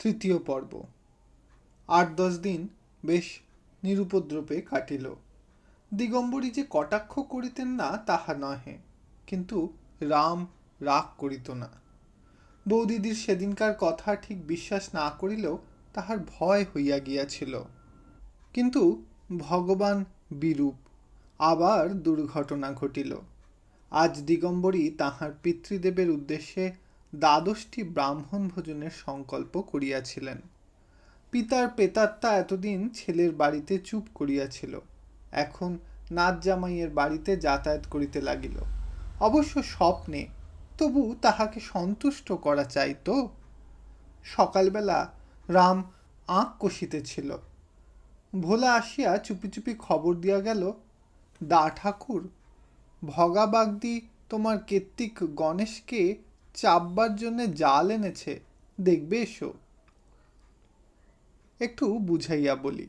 তৃতীয় পর্ব। ৮-১০ দিন বেশ নিরুপদ্রবে কাটিল। দিগম্বরী যে কটাক্ষ করিতেন না তাহা নহে, কিন্তু রাম রাগ করিত না। বৌদিদির সেদিনকার কথা ঠিক বিশ্বাস না করিলেও তাহার ভয় হইয়া গিয়াছিল। কিন্তু ভগবান বিরূপ, আবার দুর্ঘটনা ঘটিল। আজ দিগম্বরী তাহার পিতৃদেবের উদ্দেশ্যে ১২টি ব্রাহ্মণ ভোজনের সংকল্প করিয়াছিলেন। পিতার প্রেতাত্মা এতদিন ছেলের বাড়িতে চুপ করিয়াছিল, এখন নাত জামাইয়ের বাড়িতে যাতায়াত করিতে লাগিল। অবশ্য স্বপ্নে, তবু তাহাকে সন্তুষ্ট করা চাইত। সকালবেলা রাম আঁক কষিতেছিল। ভোলা আসিয়া চুপি চুপি খবর দিয়া গেল, দা ঠাকুর, ভগা বাগদি তোমার কর্তিক গণেশকে চাপবার জন্যে জাল এনেছে, দেখবে এসো। একটু বুঝাইয়া বলি,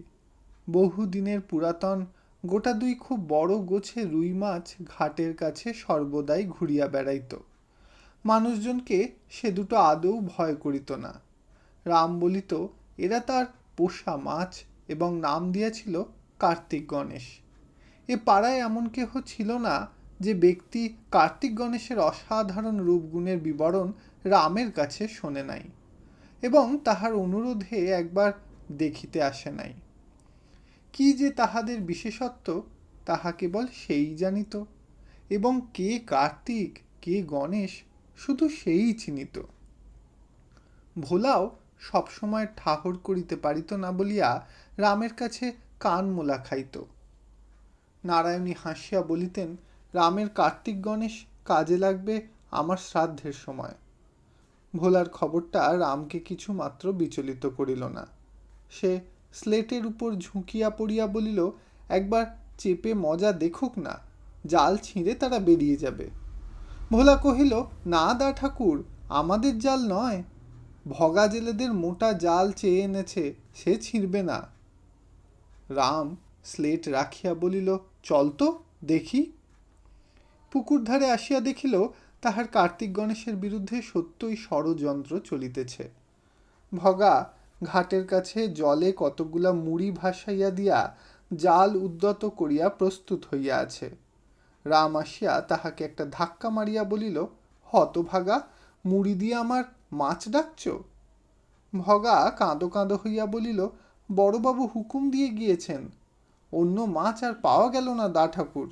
বহুদিনের পুরাতন গোটা দুই খুব বড় গোছে রুই মাছ ঘাটের কাছে সর্বদাই ঘুরিয়া বেড়াইত। মানুষজনকে সে দুটো আদৌ ভয় করিত না। রাম বলিত এরা তার পোষা মাছ, এবং নাম দিয়াছিল কার্তিক গণেশ। এ পাড়ায় এমন কেহ ছিল না যে ব্যক্তি কার্তিক গণেশের অসাধারণ রূপগুণের বিবরণ রামের কাছে শোনে নাই, এবং তাহার অনুরোধে একবার দেখিতে আসে নাই। কি যে তাহাদের বিশেষত্ব তাহা কেবল সেই জানিত, এবং কে কার্তিক কে গণেশ শুধু সেই চিনিত। ভোলাও সবসময় ঠাহর করিতে পারিত না বলিয়া রামের কাছে কান মোলা খাইত। নারায়ণী হাসিয়া বলিতেন, রামের কার্তিক গণেশ কাজে লাগবে আমার শ্রাদ্ধের সময়। ভোলার খবরটা রামকে কিছু মাত্র বিচলিত করিল না। সে স্লেটের উপর ঝুঁকিয়া পড়িয়া বলিল, একবার চেপে মজা দেখুক না, জাল ছিঁড়ে তারা বেরিয়ে যাবে। ভোলা কহিল, না দা ঠাকুর, আমাদের জাল নয়, ভগা জেলেদের মোটা জাল চেয়ে এনেছে, সে ছিঁড়বে না। রাম স্লেট রাখিয়া বলিল, চল তো দেখি। পুকুর ধারে আসিয়া দেখিল, তাহার কার্তিক গণেশের বিরুদ্ধে সত্যই ষড়যন্ত্র চলিতেছে। ভগা ঘাটের কাছে জলে কতগুলা মুড়ি ভাসাইয়া দিয়া জাল উদ্যত করিয়া প্রস্তুত হইয়া আছে। রাম আসিয়া তাহাকে একটা ধাক্কা মারিয়া বলিল, হতভাগা, মুড়ি দিয়ে আমার মাছ ডাকছ? ভগা কাঁদো কাঁদো হইয়া বলিল, বড়বাবু হুকুম দিয়ে গিয়েছেন, অন্য মাছ আর পাওয়া গেল না দা ঠাকুর।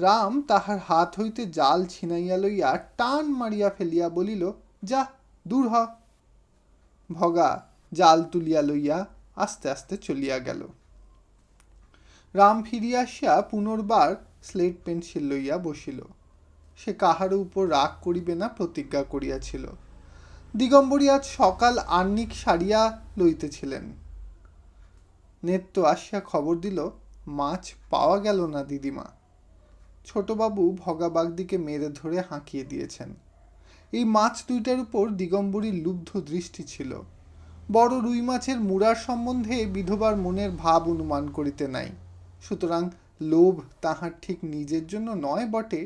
রাম তাহার হাত হইতে জাল ছিনাইয়া লইয়া টান মারিয়া ফেলিয়া বলিল, যা দূর হ। ভগা জাল তুলিয়া লইয়া আস্তে আস্তে চলিয়া গেল। রাম ফিরিয়া আসিয়া পুনর্বার স্লেট পেন্সিল লইয়া বসিল। সে কাহার উপর রাগ করিবে না প্রতিজ্ঞা করিয়াছিল। দিগম্বরী আজ সকাল আহ্নিক সারিয়া লইতেছিলেন। নেত্য আসিয়া খবর দিল, মাছ পাওয়া গেল না দিদিমা। ছোটবাবু ভগা বাগদিকে মেরে ধরে হাঁকিয়ে দিয়েছেন। এই মাছ দুইটার উপর দিগম্বরীর লুব্ধ দৃষ্টি ছিল। বড় রুই মাছের মুড়ার সম্বন্ধে বিধবার মনের ভাব অনুমান করিতে নাই। সুতরাং লোভ তাহার ঠিক নিজের জন্য নয় বটে,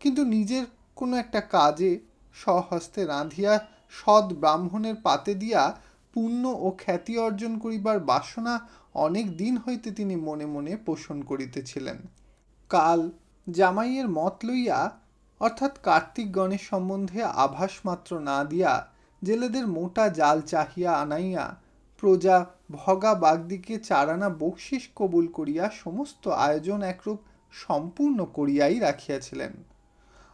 কিন্তু নিজের কোনো একটা কাজে স্বহস্তে রাঁধিয়া সৎ ব্রাহ্মণের পাতে দিয়া পুণ্য ও খ্যাতি অর্জন করিবার বাসনা অনেক দিন হইতে তিনি মনে মনে পোষণ করিতেছিলেন। কাল জামাইয়ের মত লইয়া, অর্থাৎ কার্তিক গণেশ সম্বন্ধে আভাস মাত্র না দিয়া জেলেদের মোটা জাল চাহিয়া আনাইয়া প্রজা ভগা বাগদিকে ৪ আনা বকশিস কবুল করিয়া সমস্ত আয়োজন একরূপ সম্পূর্ণ করিয়াই রাখিয়াছিলেন।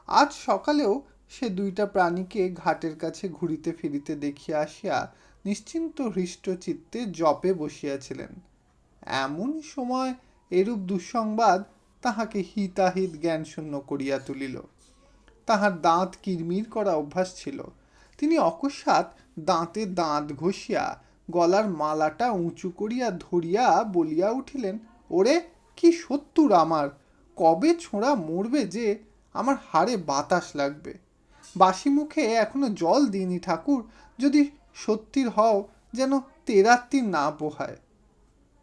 আজ সকালেও সে দুইটা প্রাণীকে ঘাটের কাছে ঘুরিতে ফিরিতে দেখিয়া আসিয়া নিশ্চিন্ত হৃষ্ট চিত্তে জপে বসিয়াছিলেন। এমন সময় এরূপ দুঃসংবাদ তাহাকে হিতাহিত জ্ঞানশূন্য করিয়া তুলিল। তাহার দাঁত কিরমির করা অভ্যাস ছিল। তিনি অকস্মাৎ দাঁতে দাঁত ঘষিয়া গলার মালাটা উঁচু করিয়া ধরিয়া বলিয়া উঠিলেন, ওরে কি সত্তুর আমার, কবে ছোঁড়া মরবে যে, আমার হাড়ে বাতাস লাগবে। বাসি মুখে এখনো জল দিইনি ঠাকুর, যদি সত্যির হও যেন তেরাত্তির না পোহায়।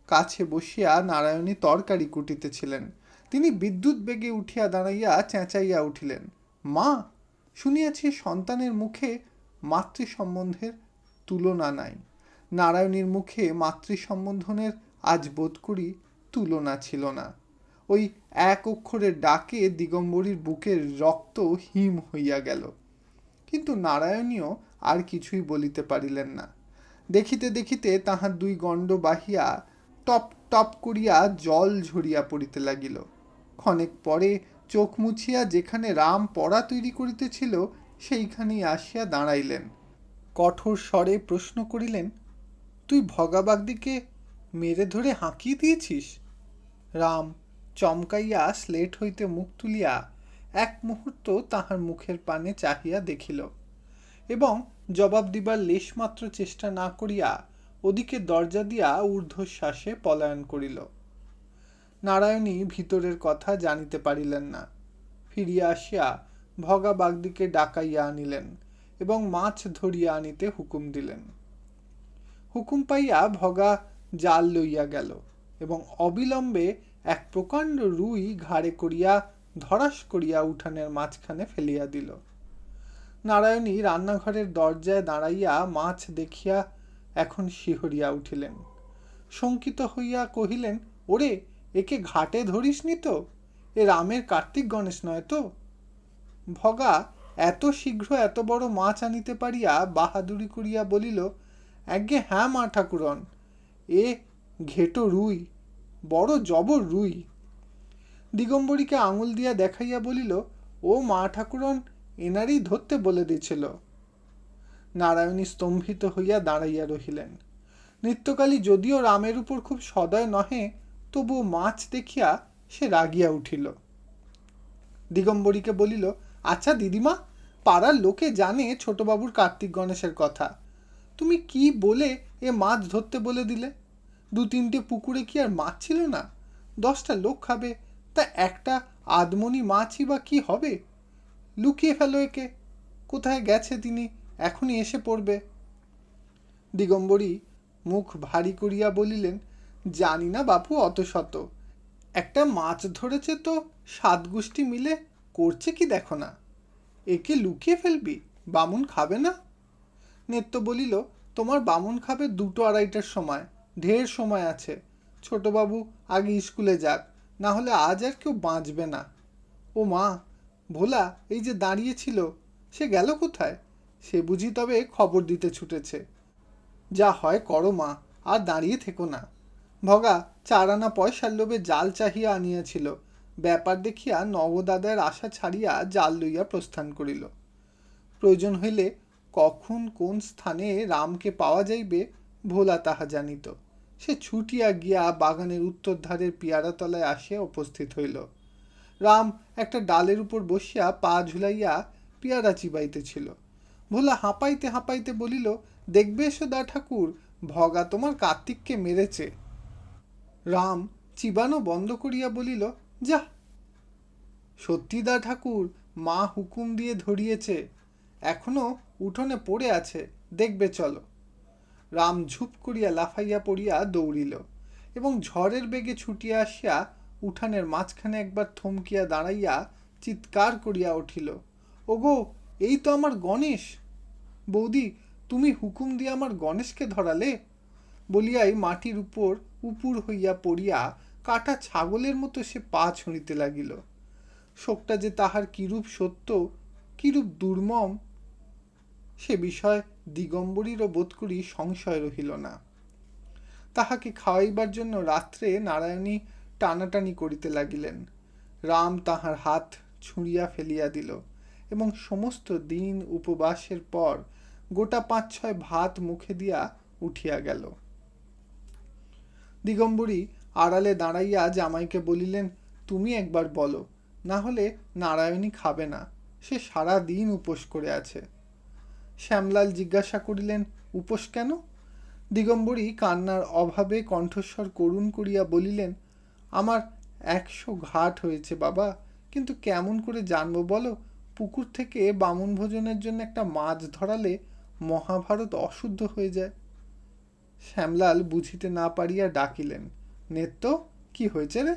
কাছে বসিয়া নারায়ণী তরকারি কুটিতেছিলেন। তিনি বিদ্যুৎ বেগে উঠিয়া দাঁড়াইয়া চেঁচাইয়া উঠিলেন, মা, শুনিয়াছি সন্তানের মুখে মাতৃ সম্বন্ধের তুলনা নাই। নারায়ণীর মুখে মাতৃসম্বোধনের আজ বোধ করি তুলনা ছিল না। ওই এক অক্ষরের ডাকে দিগম্বরীর বুকের রক্ত হিম হইয়া গেল। কিন্তু নারায়ণীও আর কিছুই বলিতে পারিলেন না। দেখিতে দেখিতে তাহার দুই গণ্ড বাহিয়া টপ টপ করিয়া জল ঝরিয়া পড়িতে লাগিল। ক্ষণেক পরে চোখ মুছিয়া যেখানে রাম পড়া তৈরি করিতেছিল সেইখানেই আসিয়া দাঁড়াইলেন। কঠোর স্বরে প্রশ্ন করিলেন, তুই ভগাবাগদিকে মেরে ধরে হাঁকিয়ে দিয়েছিস? রাম চমকাইয়া স্লেট হইতে মুখ তুলিয়া এক মুহূর্ত তাহার মুখের পানে চাহিয়া দেখিল এবং জবাব দিবার লেশমাত্র চেষ্টা না করিয়া ওদিকে দরজা দিয়া ঊর্ধ্বশ্বাসে পলায়ন করিল। নারায়ণী ভিতরের কথা জানিতে পারিলেন না। ফিরিয়া আসিয়া ভগা বাগদিকে ডাকাইয়া আনিলেন এবং মাছ ধরিয়া আনিতে হুকুম দিলেন। হুকুম পাইয়া ভগা জাল লইয়া গেল এবং অবিলম্বে এক প্রকাণ্ড রুই ঘাড়ে করিয়া ধরাস করিয়া উঠানের মাঝখানে ফেলিয়া দিল। নারায়ণী রান্নাঘরের দরজায় দাঁড়াইয়া মাছ দেখিয়া এখন শিহরিয়া উঠিলেন। শঙ্কিত হইয়া কহিলেন, ওরে, একে ঘাটে ধরিসনি তো? এ রামের কার্তিক গণেশ নয় তো? ভগা এত শীঘ্র এত বড় মাছ আনিতে পারিয়া বাহাদুরি করিয়া বলিল, আজ্ঞে হ্যাঁ মা ঠাকুরন, এ ঘেটো রুই, বড় জবর রুই। দিগম্বরীকে আঙুল দিয়া দেখাইয়া বলিল, ও মা ঠাকুরন, এনারই ধরতে বলে দিয়েছিল। নারায়ণী স্তম্ভিত হইয়া দাঁড়াইয়া রহিলেন। নিত্যকালী যদিও রামের উপর খুব সদয় নহে, তবুও মাছ দেখিয়া সে রাগিয়া উঠিল। দিগম্বরীকে বলিল, আচ্ছা দিদিমা, পাড়ার লোকে জানে ছোটবাবুর কার্তিক গণেশের কথা, তুমি কি বলে এ মাছ ধরতে বলে দিলে? 2-3টে পুকুরে কি আর মাছ ছিল না? 10টা লোক খাবে, তা একটা আধমনি মাছই বা কি হবে? লুকিয়ে ফেলো একে। কোথায় গেছে তিনি? এখনই এসে পড়বে। দিগম্বরী মুখ ভারী করিয়া বলিলেন, জানি না বাপু অত শত, একটা মাছ ধরেছে তো 7 গোষ্ঠী মিলে করছে কি দেখো না, একে লুকিয়ে ফেলবি? বামুন খাবে না? নেত্য বলিল, তোমার বামুন খাবে 2-2:30টার সময়, ঢের সময় আছে। ছোটবাবু আগে স্কুলে যাক, না হলে আজ আর কেউ বাঁচবে না। ও মা, ভোলা এই যে দাঁড়িয়েছিল, সে গেল কোথায়? সে বুঝি তবে খবর দিতে ছুটেছে। যা হয় করো মা, আর দাঁড়িয়ে থেকো না। ভগা 4 আনা পয়সার লোভে জাল চাহিয়া আনিয়াছিল, ব্যাপার দেখিয়া নবদাদার আশা ছাড়িয়া জাল লইয়া প্রস্থান করিল। প্রয়োজন হইলে কখন কোন স্থানে রামকে পাওয়া যাইবে ভোলা তাহা জানিত। সে ছুটিয়া গিয়া বাগানের উত্তর ধারের পিয়ারাতলায় আসিয়া উপস্থিত হইল। রাম একটা ডালের উপর বসিয়া পা ঝুলাইয়া পিয়ারা চিবাইতেছিল। ভোলা হাঁপাইতে হাঁপাইতে বলিল, দেখবে এসো দা ঠাকুর, ভগা তোমার কার্তিককে মেরেছে। রাম চিবানো বন্ধ করিয়া বলিল, যা। সত্যি দা ঠাকুর, মা হুকুম দিয়ে ধরিয়েছে, এখনো উঠোনে পড়ে আছে, দেখবে চলো। রাম ঝুপ করিয়া লাফাইয়া পড়িয়া দৌড়িল এবং ঝড়ের বেগে ছুটিয়া আসিয়া উঠানের মাঝখানে একবার থমকিয়া দাঁড়াইয়া চিৎকার করিয়া উঠিল, ওগো, এই তো আমার গণেশ। বৌদি, তুমি হুকুম দিয়ে আমার গণেশকে ধরালে? বলিয়াই মাটির উপর উপুর হইয়া পড়িয়া কাটা ছাগলের মতো সে পা ছুঁড়িতে লাগিল। শোকটা যে তাহার কিরূপ সত্য, কিরূপ দুর্মম, সে বিষয় দিগম্বরীরও বোধ করি সংশয় রহিল না। তাহাকে খাওয়াইবার জন্য রাত্রে নারায়ণী টানাটানি করিতে লাগিলেন। রাম তাহার হাত ছুঁড়িয়া ফেলিয়া দিল এবং সমস্ত দিন উপবাসের পর গোটা 5-6 ভাত মুখে দিয়া উঠিয়া গেল। দিগম্বরী আড়ালে দাঁড়াইয়া জামাইকে বলিলেন, তুমি একবার বলো, না হলে নারায়ণী খাবে না, সে সারা দিন উপোস করে আছে। শ্যামলাল জিজ্ঞাসা করিলেন, উপোস কেন? দিগম্বরী কান্নার অভাবে কণ্ঠস্বর করুণ করিয়া বলিলেন, আমার 100 ঘাট হয়েছে বাবা, কিন্তু কেমন করে জানবো বলো? পুকুর থেকে বামুন ভোজনের জন্য একটা মাছ ধরালে মহাভারত অশুদ্ধ হয়ে যায়। শ্যামলাল বুঝিতে না পারিয়া ডাকিলেন, নেত্য, কি হয়েছে রে?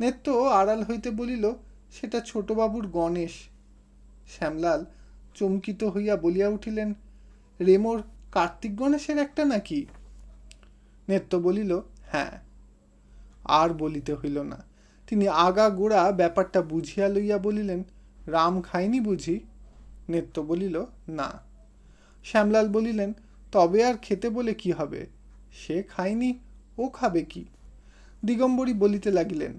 নেত্য আড়াল হইতে বলিল, সেটা ছোটবাবুর গণেশ। শ্যামলাল চমকিত হইয়া বলিয়া উঠিলেন, রেমোর কার্তিক গণেশের একটা নাকি? নেত্য বলিল, হ্যাঁ। আর বলিতে হইল না। তিনি আগা গোড়া ব্যাপারটা বুঝিয়া লইয়া বলিলেন, রাম খায়নি বুঝি? নেত্য বলিল, না। শ্যামলাল বলিলেন, তবে আর খেতে বলে কি হবে, সে খায়নি, ও খাবে কি? দিগম্বরী বলিতে লাগিলেন,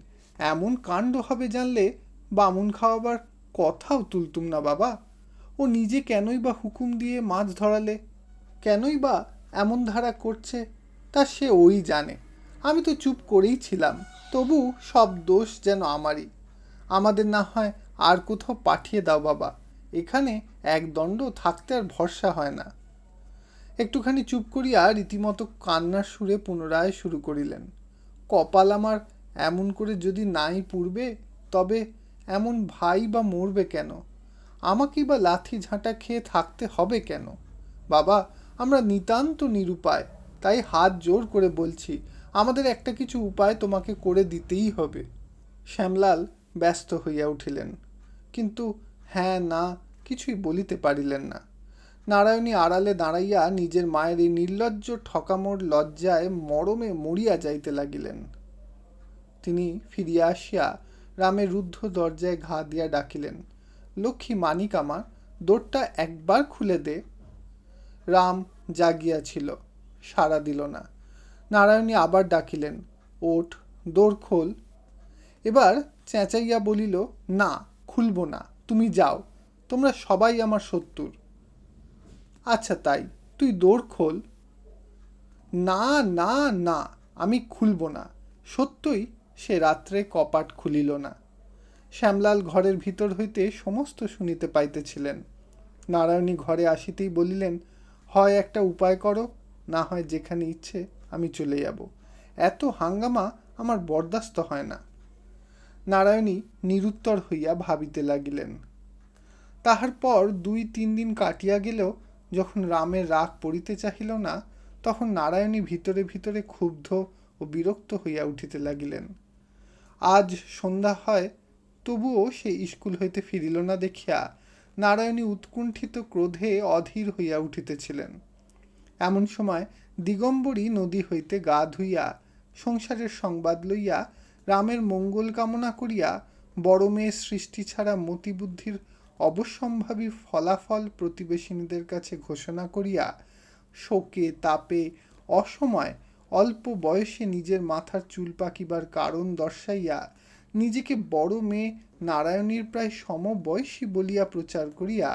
এমন কাণ্ড হবে জানলে বামুন খাওয়াবার কথাও তুলতুম না বাবা। ও নিজে কেনই বা হুকুম দিয়ে মাছ ধরালে, কেনই বা এমন ধারা করছে, তা সে ওই জানে। আমি তো চুপ করেই ছিলাম, তবু সব দোষ যেন আমারই। আমাদের না হয় আর কোথাও পাঠিয়ে দাও বাবা, এখানে একদণ্ড থাকতে আর ভরসা হয় না। একটুখানি চুপ করিয়া রীতিমতো কান্নার সুরে পুনরায় শুরু করিলেন, কপাল আমার এমন করে যদি নাই পুড়বে, তবে এমন ভাই বা মরবে কেন? আমাকেই বা লাথি ঝাঁটা খেয়ে থাকতে হবে কেন? বাবা, আমরা নিতান্ত নিরুপায়, তাই হাত জোর করে বলছি, আমাদের একটা কিছু উপায় তোমাকে করে দিতেই হবে। শ্যামলাল ব্যস্ত হইয়া উঠিলেন, কিন্তু হ্যাঁ না কিছুই বলিতে পারিলেন না। নারায়ণী আড়ালে দাঁড়াইয়া নিজের মায়ের এই নির্লজ্জ ঠকামোর লজ্জায় মরমে মরিয়া যাইতে লাগিলেন। তিনি ফিরিয়া আসিয়া রামের রুদ্ধ দরজায় ঘা দিয়া ডাকিলেন, লক্ষ্মী মানিক আমার, দোরটা একবার খুলে দে। রাম জাগিয়াছিল, সাড়া দিল না। নারায়ণী আবার ডাকিলেন, ওঠ, দোর খোল। এবার চেঁচাইয়া বলিল, না, খুলব না, তুমি যাও, তোমরা সবাই আমার শত্রুর। আচ্ছা তাই, তুই দোর খোল। না না না, আমি খুলব না। সত্যই সে রাত্রে কপাট খুলিল না। শ্যামলাল ঘরের ভিতর হইতে সমস্ত শুনিতে পাইতেছিলেন। নারায়ণী ঘরে আসিতেই বলিলেন, হয় একটা উপায় করো, না হয় যেখানে ইচ্ছে আমি চলে যাব। এত হাঙ্গামা আমার বরদাস্ত হয় না। নারায়ণী নিরুত্তর হইয়া ভাবিতে লাগিলেন। তাহার পর 2-3 দিন কাটিয়া গেলেও যখন রামের রাগ পড়িতে চাহিল না, তখন নারায়ণী ভিতরে ভিতরে ক্ষুব্ধ ও বিরক্ত হইয়া উঠিতে লাগিলেন। আজ সন্ধ্যা হয়, তবুও সে স্কুল হইতে ফিরিল না দেখিয়া নারায়ণী উৎকুণ্ঠিত ক্রোধে অধীর হইয়া উঠিতেছিলেন। এমন সময় দিগম্বরী নদী হইতে গা ধুইয়া সংসারের সংবাদ লইয়া রামের মঙ্গল কামনা করিয়া বড় মেয়ের সৃষ্টি ছাড়া মতিবুদ্ধির অবশ্যম্ভাবী ফলাফল প্রতিবেশিনীদের কাছে ঘোষণা করিয়া শোকে তাপে অসময়ে অল্প বয়সে নিজের মাথার চুল পাকিবার কারণ দর্শাইয়া নিজেকে বড় মেয়ে নারায়ণীর প্রায় সমবয়সী বলিয়া প্রচার করিয়া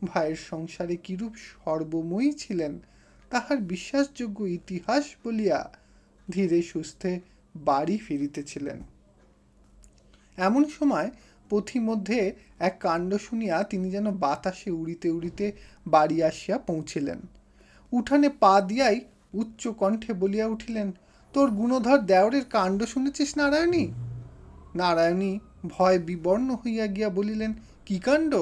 ভাইয়ের সংসারে কিরূপ সর্বময়ী ছিলেন তাহার বিশ্বাসযোগ্য ইতিহাস বলিয়া ধীরে সুস্থে বাড়ি ফিরিতেছিলেন। এমন সময় পথিমধ্যে এক কাণ্ড শুনিয়া তিনি যেন বাতাসে উড়িতে উড়িতে বাড়ি আসিয়া পৌঁছিলেন। উঠানে পা দিয়াই উচ্চ কণ্ঠে বলিয়া উঠিলেন, তোর গুণধর দেওরের কাণ্ড শুনেছিস নারায়ণী? নারায়ণী ভয় বিবর্ণ হইয়া গিয়া বলিলেন, কি কাণ্ড?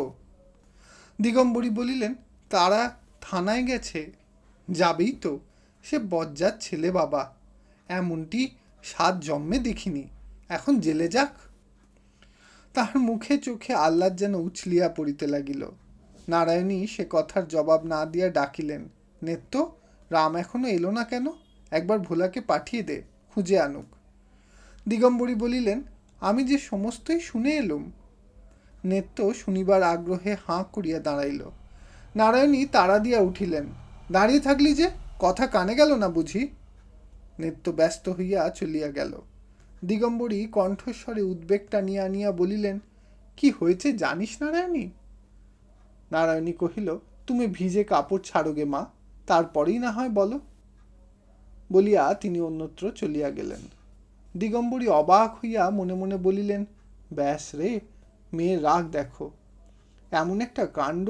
দিগম্বরী বলিলেন, তারা থানায় গেছে। যাবেই তো, সে বজ্জাত ছেলে বাবা, এমনটি 7 জন্মে দেখিনি, এখন জেলে যাক। তাহার মুখে চোখে আহ্লাদ যেন উছলিয়া পড়িতে লাগিল। নারায়ণী সে কথার জবাব না দিয়া ডাকিলেন, নেত্য, রাম এখনো এলো না কেন? একবার ভোলাকে পাঠিয়ে দে, খুঁজে আনুক। দিগম্বরী বলিলেন, আমি যে সমস্তই শুনে এলুম। নেত্য শুনিবার আগ্রহে হাঁ করিয়া দাঁড়াইল। নারায়ণী তাড়া দিয়া উঠিলেন, দাঁড়িয়ে থাকলি যে, কথা কানে গেল না বুঝি? নেত্য ব্যস্ত হইয়া চলিয়া গেল। দিগম্বরী কণ্ঠস্বরে উদ্বেগ টানিয়া আনিয়া বলিলেন, কি হয়েছে জানিস নারায়ণী? নারায়ণী কহিল, তুমি ভিজে কাপড় ছাড়োগে মা, তারপরেই না হয় বলো। বলিয়া তিনি অন্যত্র চলিয়া গেলেন। দিগম্বরী অবাক হইয়া মনে মনে বলিলেন, ব্যাস রে, মেয়ের রাগ দেখো। এমন একটা কাণ্ড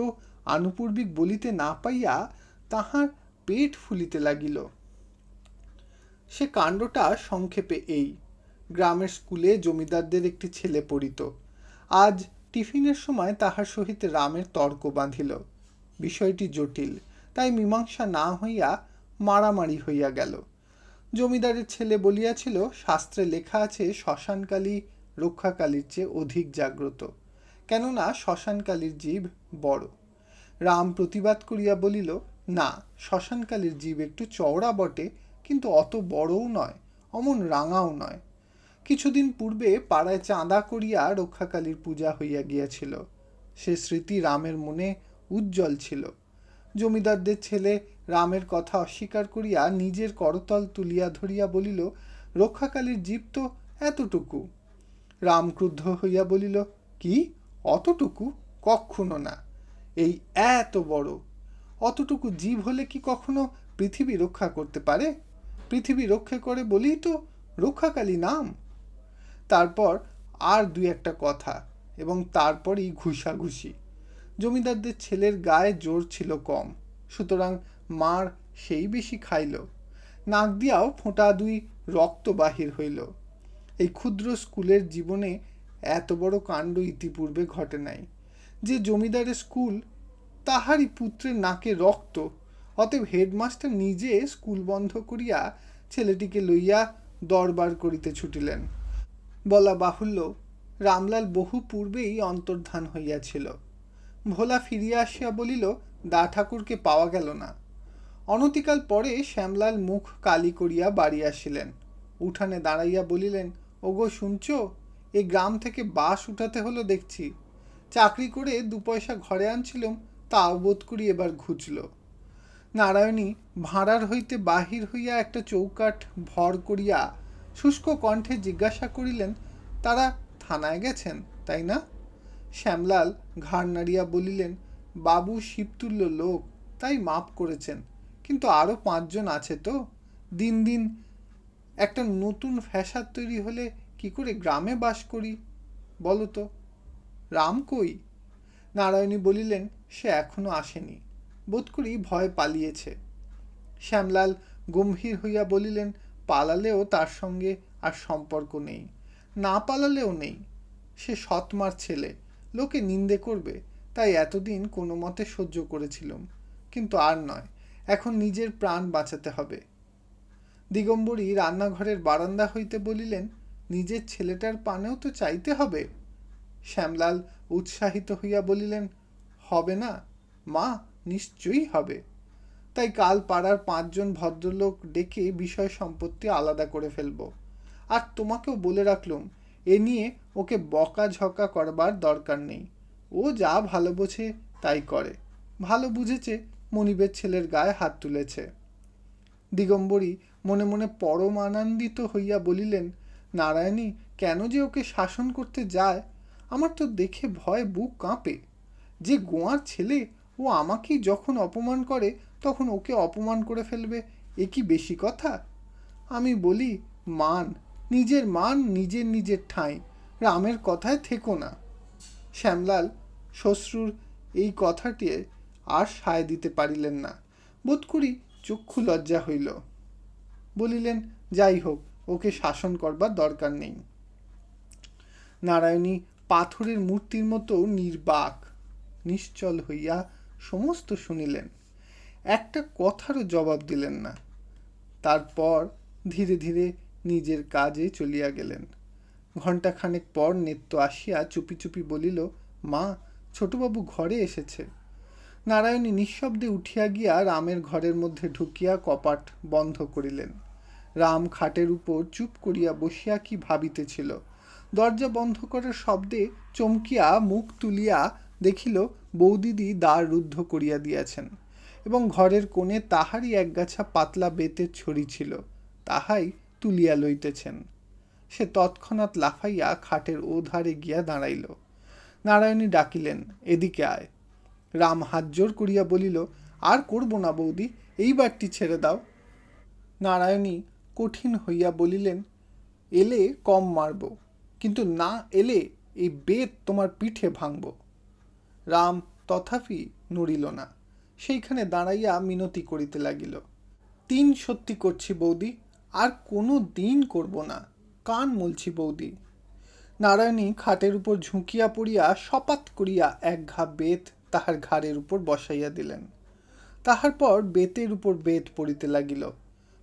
আনুপূর্বিক বলিতে না পাইয়া তাহার পেট ফুলিতে লাগিল। সে কাণ্ডটা সংক্ষেপে এই। গ্রামের স্কুলে জমিদারদের একটি ছেলে পড়িত। আজ টিফিনের সময় তাহার সহিত রামের তর্ক বাঁধিল। বিষয়টি জটিল, তাই মীমাংসা না হইয়া মারামারি হইয়া গেল। জমিদারের ছেলে বলিয়াছিল, শাস্ত্রে লেখা আছে শ্মশানকালী রক্ষাকালীর চেয়ে অধিক জাগ্রত, কেননা শ্মশানকালীর জীব বড়। রাম প্রতিবাদ করিয়া বলিল, না, শ্মশানকালীর জীব একটু চওড়া বটে, কিন্তু অত বড়ও নয়, অমন রাঙাও নয়। কিছুদিন পূর্বে পাড়ায় চাঁদা করিয়া রক্ষাকালীর পূজা হইয়া গিয়াছিল। সে স্মৃতি রামের মনে উজ্জ্বল ছিল। জমিদারদের ছেলে রামের কথা অস্বীকার করিয়া নিজের করতল তুলিয়া ধরিয়া বলিল, রক্ষাকালীর জীব তো এতটুকু। রাম ক্রুদ্ধ হইয়া বলিল, কি, অতটুকু? কক্ষনো না, এই এত বড়। অতটুকু জীব হলে কি কখনো পৃথিবী রক্ষা করতে পারে? পৃথিবী রক্ষা করে বলেই তো রক্ষাকালী নাম। তারপর আর দুই একটা কথা, এবং তারপরই ঘুষাঘুষি। জমিদারদের ছেলের গায়ে জোর ছিল কম, সুতরাং মার সেই বেশি খাইল। নাক দিয়াও ফোঁটা দুই রক্ত বাহির হইল। এই ক্ষুদ্র স্কুলের জীবনে এত বড় কাণ্ড ইতিপূর্বে ঘটে নাই। যে জমিদারের স্কুল, তাহারই পুত্রের নাকে রক্ত। অতএব হেডমাস্টার নিজে স্কুল বন্ধ করিয়া ছেলেটিকে লইয়া দরবার করিতে ছুটিলেন। বলা বাহুল্য, রামলাল বহু পূর্বেই অন্তর্ধান হইয়াছিল। ভোলা ফিরিয়া আসিয়া বলিল, দা ঠাকুরকে পাওয়া গেল না। অনতিকাল পরে শ্যামলাল মুখ কালি করিয়া বাড়ি আসিলেন। উঠানে দাঁড়াইয়া বলিলেন, ওগো শুনছ, এই গ্রাম থেকে বাস উঠাতে হলো দেখছি। চাকরি করে 2 পয়সা ঘরে আনছিলাম, তাও বোধ করি এবার ঘুচল। নারায়ণী ভাঁড়ার হইতে বাহির হইয়া একটা চৌকাঠ ভর করিয়া শুষ্ক কণ্ঠে জিজ্ঞাসা করিলেন, তারা থানায় গেছেন, তাই না? শ্যামলাল ঘাড় নাড়িয়া বলিলেন, বাবু শিবতুল্য লোক, তাই মাপ করেছেন, কিন্তু আরও 5 জন আছে তো। দিন দিন একটা নতুন ফ্যাসাদ তৈরি হলে কি করে গ্রামে বাস করি বলো তো? রাম কই? নারায়ণী বলিলেন, সে এখনো আসেনি, বোধ করি ভয় পালিয়েছে। শ্যামলাল গম্ভীর হইয়া বলিলেন, পালালেও তার সঙ্গে আর সম্পর্ক নেই, না পালালেও নেই। সে সৎমার ছেলে, লোকে নিন্দে করবে, তাই এতদিন কোনো মতে সহ্য করেছিলাম, কিন্তু আর নয়, এখন নিজের প্রাণ বাঁচাতে হবে। দিগম্বরী রান্নাঘরের বারান্দা হইতে বলিলেন, নিজের ছেলেটার পানেও তো চাইতে হবে। শ্যামলাল উৎসাহিত হইয়া বলিলেন, হবে না মা, নিশ্চয়ই হবে। তাই কাল পাড়ার 5 জন ভদ্রলোক ডেকে বিষয় সম্পত্তি আলাদা করে ফেলব। আর তোমাকেও বলে রাখলুম, এ নিয়ে ওকে বকাঝকা করবার দরকার নেই। ও যা ভালো বোঝে তাই করে। ভালো বুঝেছে, মনিবের ছেলের গায়ে হাত তুলেছে। দিগম্বরী মনে মনে পরম আনন্দিত হইয়া বলিলেন, নারায়ণী কেন যে ওকে শাসন করতে যায়, আমার তো দেখে ভয় বুক কাঁপে। যে গোয়ার ছেলে, ও আমাকেই যখন অপমান করে তখন ওকে অপমান করে ফেলবে, এ কি বেশি কথা? আমি বলি, মান, নিজের মান নিজের নিজের ঠাঁই, রামের কথায় থেকো না। শ্যামলাল শ্বশ্রুর এই কথাটি আর সায় দিতে পারিলেন না, বোধ করি চক্ষু লজ্জা হইল। বলিলেন, যাই হোক, ওকে শাসন করবার দরকার নেই। নারায়ণী পাথরের মূর্তির মতো নির্বাক নিশ্চল হইয়া সমস্ত শুনিলেন, একটা কথারও জবাব দিলেন না। তারপর ধীরে ধীরে নিজের কাজে চলিয়া গেলেন। ঘণ্টাখানেক পর নেত্য আসিয়া চুপি চুপি বলিল, মা, ছোটবাবু ঘরে এসেছে। নারায়ণী নিঃশব্দে উঠিয়া গিয়া রামের ঘরের মধ্যে ঢুকিয়া কপাট বন্ধ করিলেন। রাম খাটের উপর চুপ করিয়া বসিয়া কি ভাবিতেছিল। দরজা বন্ধ করার শব্দে চমকিয়া মুখ তুলিয়া দেখিল বৌদিদি দ্বার রুদ্ধ করিয়া দিয়াছেন, এবং ঘরের কোণে তাহারই একগাছা পাতলা বেতের ছড়ি ছিল, তাহাই তুলিয়া লইতেছেন। সে তৎক্ষণাৎ লাফাইয়া খাটের ওধারে গিয়া দাঁড়াইল। নারায়ণী ডাকিলেন, এদিকে আয়। রাম হাত জোর করিয়া বলিল, আর করব না বৌদি, এইবারটি ছেড়ে দাও। নারায়ণী কঠিন হইয়া বলিলেন, এলে কম মারব, কিন্তু না এলে এই বেত তোমার পিঠে ভাঙব। রাম তথাপি নড়িল না, সেইখানে দাঁড়াইয়া মিনতি করিতে লাগিল, 3 সত্যি করছি বৌদি, আর কোনো দিন করব না, কান মলছি বৌদি। নারায়ণী খাটের উপর ঝুঁকিয়া পড়িয়া সপাত করিয়া এক ঘা বেত তাহার ঘাড়ের উপর বসাইয়া দিলেন। তাহার পর বেতের উপর বেত পড়িতে লাগিল।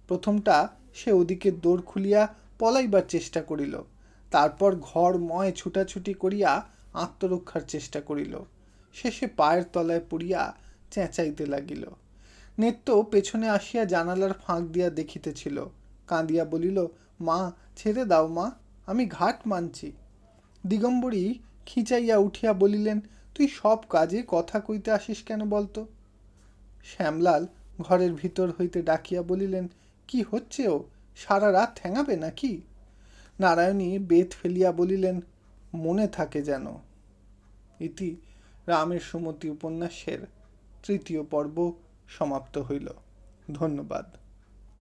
প্রথমটা সে ওদিকে দৌড় খুলিয়া পলাইবার চেষ্টা করিল, তারপর ঘরময় ছুটাছুটি করিয়া আত্মরক্ষার চেষ্টা করিল, শেষে পায়ের তলায় পড়িয়া চেঁচাইতে লাগিল। নেত্য পেছনে আসিয়া জানালার ফাঁক দিয়া দেখিতেছিল, কাঁদিয়া বলিল, মা, ছেড়ে দাও মা, আমি ঘাট মানছি। দিগম্বরী খিঁচাইয়া উঠিয়া বলিলেন, তুই সব কাজে কথা কইতে আসিস কেন বলতো? শ্যামলাল ঘরের ভিতর হইতে ডাকিয়া বলিলেন, কি হচ্ছে ও, সারা রাত ঠ্যাঙাবে নাকি? নারায়ণী বেত ফেলিয়া বলিলেন, মনে থাকে যেন। ইতি রামের সুমতি উপন্যাসের 3য় পর্ব সমাপ্ত হইল। ধন্যবাদ।